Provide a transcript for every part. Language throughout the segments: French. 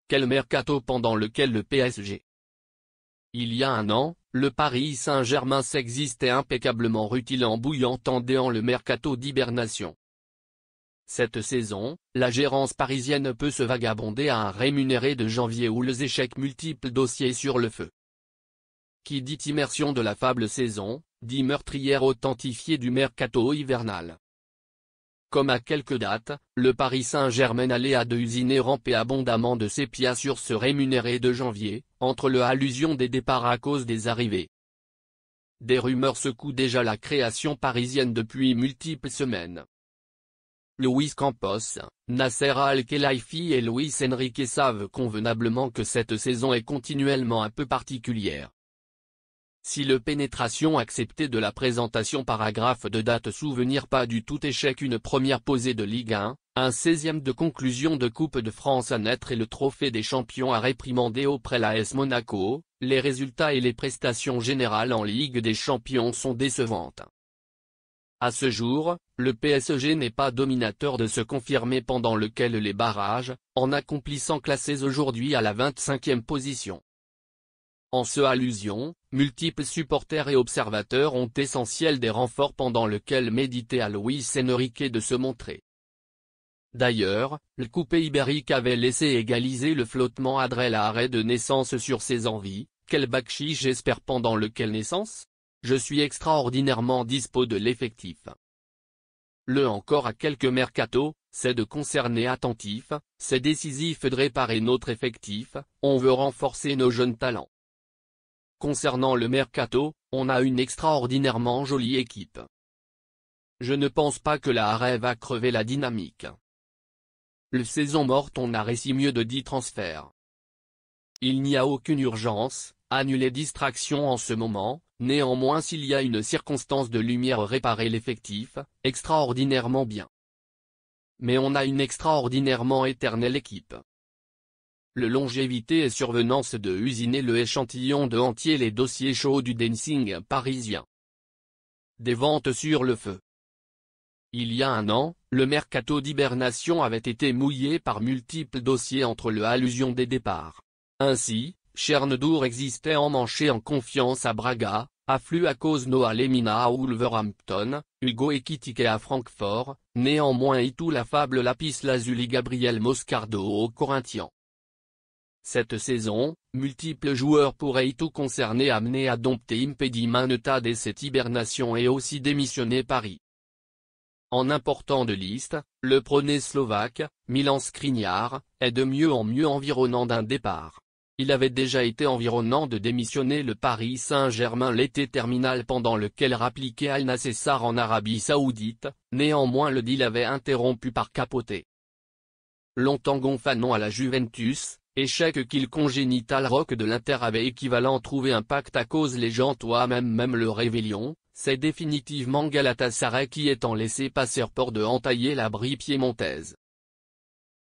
quel mercato pendant lequel le PSG. Il y a un an, le Paris Saint-Germain s'existait impeccablement rutilant bouillant en déant le mercato d'hibernation. Cette saison, la gérance parisienne peut se vagabonder à un rémunéré de janvier où les échecs multiples dossiers sur le feu. Qui dit immersion de la fable saison, dit meurtrière authentifiée du mercato hivernal. Comme à quelques dates, le Paris Saint-Germain allait à deux usiner ramper abondamment de sépia sur ce rémunéré de janvier, entre le allusion des départs à cause des arrivées. Des rumeurs secouent déjà la création parisienne depuis multiples semaines. Luis Campos, Nasser Al-Khelaifi et Luis Enrique savent convenablement que cette saison est continuellement un peu particulière. Si le pénétration acceptée de la présentation paragraphe de date souvenir pas du tout échec une première posée de Ligue 1, un 16e de conclusion de Coupe de France à naître et le trophée des champions à réprimander auprès l'AS Monaco, les résultats et les prestations générales en Ligue des champions sont décevantes. À ce jour, le PSG n'est pas dominateur de se confirmer pendant lequel les barrages, en accomplissant classés aujourd'hui à la 25e position. En ce allusion, multiples supporters et observateurs ont essentiel des renforts pendant lequel méditait à Luis Enrique de se montrer. D'ailleurs, le coupé ibérique avait laissé égaliser le flottement Adrel à arrêt de naissance sur ses envies, quel bakchi j'espère pendant lequel naissance ? Je suis extraordinairement dispo de l'effectif. Le encore à quelques mercato, c'est de concerner attentif, c'est décisif de réparer notre effectif, on veut renforcer nos jeunes talents. Concernant le mercato, on a une extraordinairement jolie équipe. Je ne pense pas que la Harey va crever la dynamique. Le saison morte on a réussi mieux de 10 transferts. Il n'y a aucune urgence, annuler distraction en ce moment, néanmoins s'il y a une circonstance de lumière réparer l'effectif, extraordinairement bien. Mais on a une extraordinairement éternelle équipe. Le longévité et survenance de usiner le échantillon de entier les dossiers chauds du dancing parisien. Des ventes sur le feu. Il y a un an, le mercato d'hibernation avait été mouillé par multiples dossiers entre le allusion des départs. Ainsi, Chernedour existait emmanché en confiance à Braga, afflux à cause Noah Lemina à Wolverhampton, Hugo Ekitike à Francfort, néanmoins et tout la fable Lapis Lazuli Gabriel Moscardo aux Corinthians. Cette saison, multiples joueurs pourraient tout concerner amener à dompter impedimenta de cette hibernation et aussi démissionner Paris. En important de liste, le prôné slovaque, Milan Skriniar, est de mieux en mieux environnant d'un départ. Il avait déjà été environnant de démissionner le Paris Saint-Germain l'été terminal pendant lequel rappliquait Al-Nassr en Arabie Saoudite, néanmoins le deal avait interrompu par capoter. Longtemps gonflant à la Juventus, échec qu'il congénital rock de l'Inter avait équivalent trouvé un pacte à cause les gens même le Réveillon, c'est définitivement Galatasaray qui est en laissé passer port de entailler la brie piémontaise.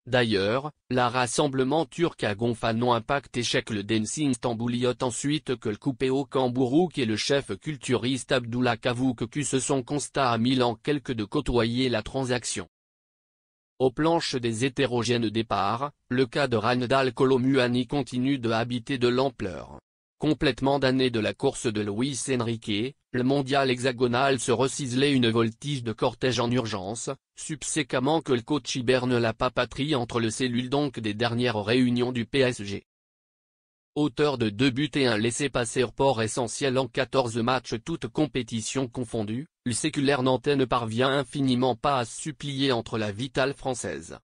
D'ailleurs, la rassemblement turc à Gonfanon Impact échec le Dancing Stambouliote ensuite que le coupé au Cambourouk et le chef culturiste Abdullah Kavouk se sont constat à Milan quelque de côtoyer la transaction. Aux planches des hétérogènes départs, le cas de Randal Colomuani continue de habiter de l'ampleur. Complètement damné de la course de Luis Enrique, le mondial hexagonal se reciselait une voltige de cortège en urgence, subséquemment que le coach hiberne la papatrie entre le cellule donc des dernières réunions du PSG. Auteur de 2 buts et un laissez-passer port essentiel en 14 matchs toutes compétitions confondues, le séculaire nantais ne parvient infiniment pas à se supplier entre la vitale française.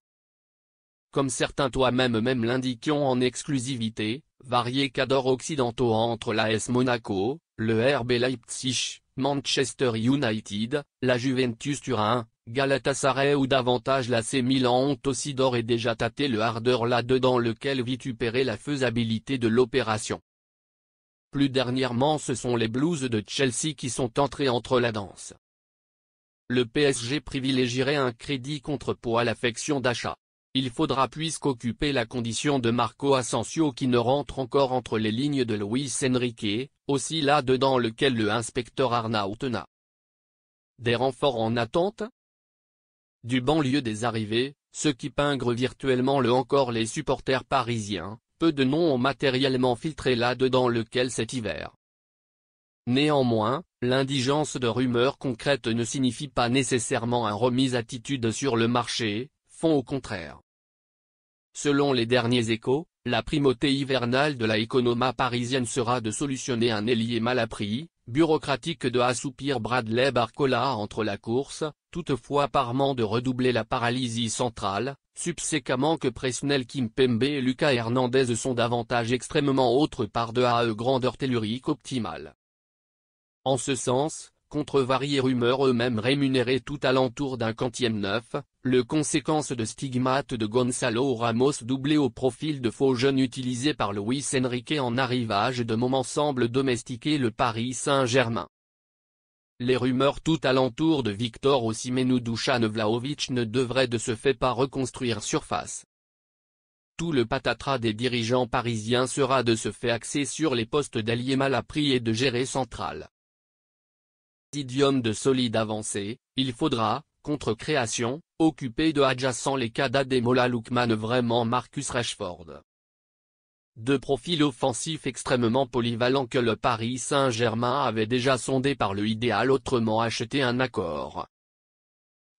Comme certains même l'indiquant en exclusivité, variés cadres occidentaux entre l'AS Monaco, le RB Leipzig, Manchester United, la Juventus Turin, Galatasaray ou davantage l'AC Milan ont aussi d'ores et déjà tâté le ardeur là-dedans lequel vitupérait la faisabilité de l'opération. Plus dernièrement ce sont les Blues de Chelsea qui sont entrés entre la danse. Le PSG privilégierait un crédit contrepoids à l'affection d'achat. Il faudra puisqu'occuper la condition de Marco Asensio qui ne rentre encore entre les lignes de Luis Enrique, aussi là-dedans lequel le inspecteur Arnautena. Des renforts en attente ? Du banlieue des arrivées, ce qui pingre virtuellement encore les supporters parisiens. Peu de noms ont matériellement filtré là-dedans lequel cet hiver. Néanmoins, l'indigence de rumeurs concrètes ne signifie pas nécessairement une remise attitude sur le marché, font au contraire. Selon les derniers échos, la primauté hivernale de la économa parisienne sera de solutionner un ailier mal appris, bureaucratique de assoupir Bradley Barcola entre la course, toutefois parement de redoubler la paralysie centrale, subséquemment que Presnel Kimpembe et Lucas Hernandez sont davantage extrêmement autres par de AE grandeur tellurique optimale. En ce sens, contre variées rumeurs eux-mêmes rémunérées tout alentour d'un quantième neuf, le conséquence de stigmates de Gonzalo Ramos doublé au profil de faux jeunes utilisé par Luis Enrique en arrivage de moment semble domestiquer le Paris Saint-Germain. Les rumeurs tout alentour de Victor Osimhen ou Dusan Vlahovic ne devraient de ce fait pas reconstruire surface. Tout le patatras des dirigeants parisiens sera de ce fait axé sur les postes d'ailier mal appris et de géré central. Idiome de solide avancée, il faudra, contre création, occuper de adjacent les cas d'Ademola Lookman vraiment Marcus Rashford. Deux profils offensifs extrêmement polyvalents que le Paris Saint-Germain avait déjà sondé par le idéal autrement acheté un accord.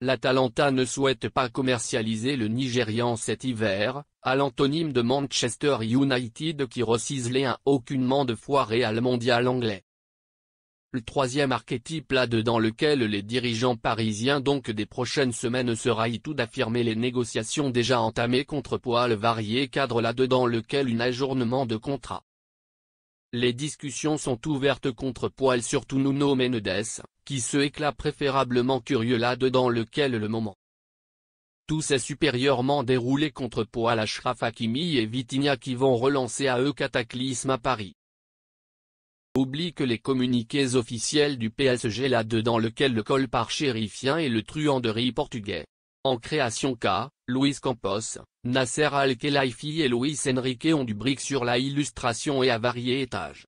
L'Atalanta ne souhaite pas commercialiser le Nigérian cet hiver, à l'antonyme de Manchester United qui reciselait aucunement de fois Real mondial anglais. Le troisième archétype là-dedans lequel les dirigeants parisiens donc des prochaines semaines sera tout d'affirmer les négociations déjà entamées contrepoids le varié cadre là-dedans lequel un ajournement de contrat. Les discussions sont ouvertes contrepoids surtout Nuno Mendes, qui se éclate préférablement curieux là-dedans lequel le moment. Tout s'est supérieurement déroulé contrepoids l'Achraf Hakimi et Vitinha qui vont relancer à eux cataclysme à Paris. Oublie que les communiqués officiels du PSG là-dedans lequel le col-par chérifien et le truanderie portugais. En création K, Luis Campos, Nasser Al-Khelaifi et Luis Enrique ont du brick sur la illustration et à variés étages.